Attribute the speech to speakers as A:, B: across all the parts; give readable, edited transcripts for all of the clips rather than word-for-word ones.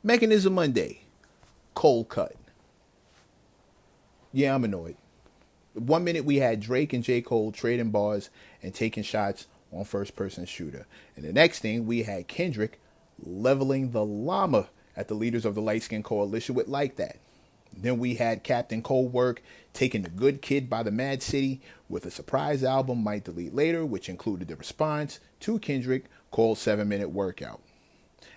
A: Mechanism Monday, ColeCut. Yeah, I'm annoyed. 1 minute we had Drake and J. Cole trading bars and taking shots on first person shooter. And the next thing we had Kendrick leveling the llama at the leaders of the light skin coalition with Like That. Then we had Captain Coldwork taking the good kid by the Mad City with a surprise album Might Delete Later, which included the response to Kendrick Cole's 7 minute workout.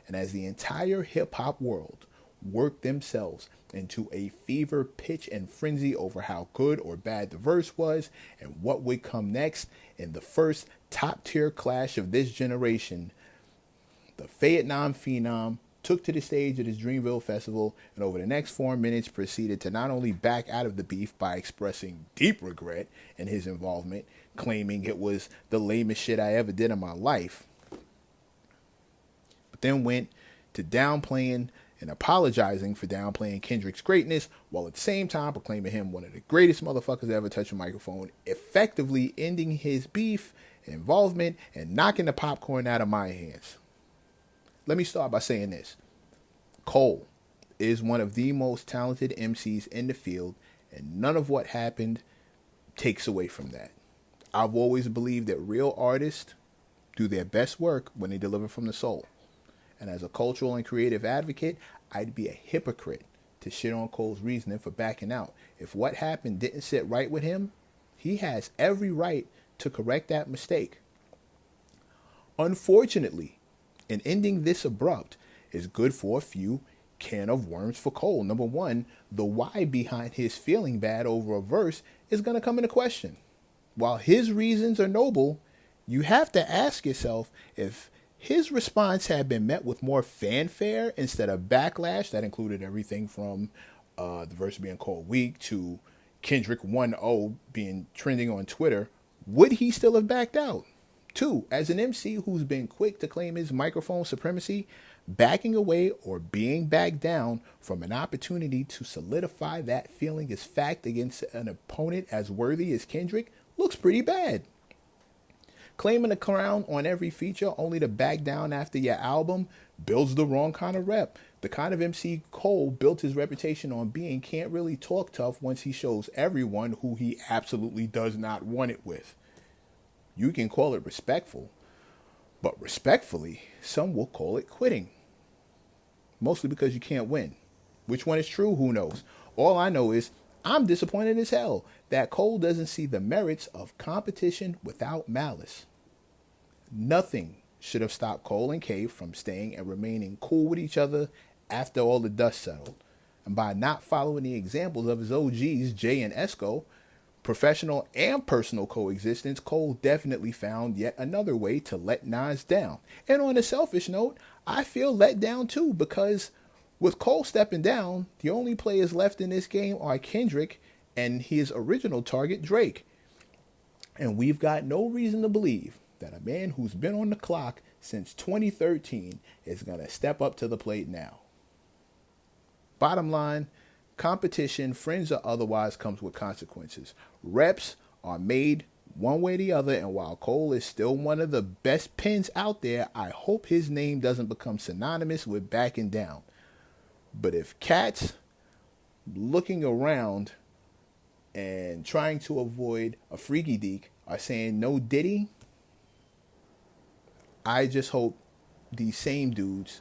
A: And as the entire hip hop world worked themselves into a fever pitch and frenzy over how good or bad the verse was and what would come next in the first top tier clash of this generation, the Vietnam phenom took to the stage at his Dreamville festival and over the next 4 minutes proceeded to not only back out of the beef by expressing deep regret in his involvement, claiming it was the lamest shit I ever did in my life, but then went to downplaying and apologizing for downplaying Kendrick's greatness while at the same time proclaiming him one of the greatest motherfuckers to ever touch a microphone, effectively ending his beef, involvement, and knocking the popcorn out of my hands. Let me start by saying this. Cole is one of the most talented MCs in the field, and none of what happened takes away from that. I've always believed that real artists do their best work when they deliver from the soul. And as a cultural and creative advocate, I'd be a hypocrite to shit on Cole's reasoning for backing out. If what happened didn't sit right with him, he has every right to correct that mistake. Unfortunately, an ending this abrupt is good for a few can of worms for Cole. Number one, the why behind his feeling bad over a verse is going to come into question. While his reasons are noble, you have to ask yourself if his response had been met with more fanfare instead of backlash. That included everything from the verse being called weak to Kendrick 1-0 being trending on Twitter. Would he still have backed out? Two, as an MC who's been quick to claim his microphone supremacy, backing away or being backed down from an opportunity to solidify that feeling as fact against an opponent as worthy as Kendrick looks pretty bad. Claiming a crown on every feature only to back down after your album builds the wrong kind of rep. The kind of MC Cole built his reputation on being can't really talk tough once he shows everyone who he absolutely does not want it with. You can call it respectful, but respectfully, some will call it quitting. Mostly because you can't win. Which one is true? Who knows? All I know is I'm disappointed as hell that Cole doesn't see the merits of competition without malice. Nothing should have stopped Cole and K from staying and remaining cool with each other after all the dust settled. And by not following the examples of his OGs, Jay and Esco, professional and personal coexistence, Cole definitely found yet another way to let Nas down. And on a selfish note, I feel let down too, because with Cole stepping down, the only players left in this game are Kendrick and his original target, Drake. And we've got no reason to believe that a man who's been on the clock since 2013 is going to step up to the plate now. Bottom line, competition, friends or otherwise, comes with consequences. Reps are made one way or the other, and while Cole is still one of the best pens out there, I hope his name doesn't become synonymous with backing down. But if cats looking around and trying to avoid a freaky deek are saying no Diddy, I just hope these same dudes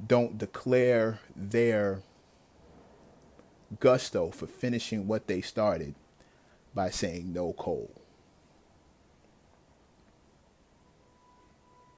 A: don't declare their gusto for finishing what they started by saying no Cole.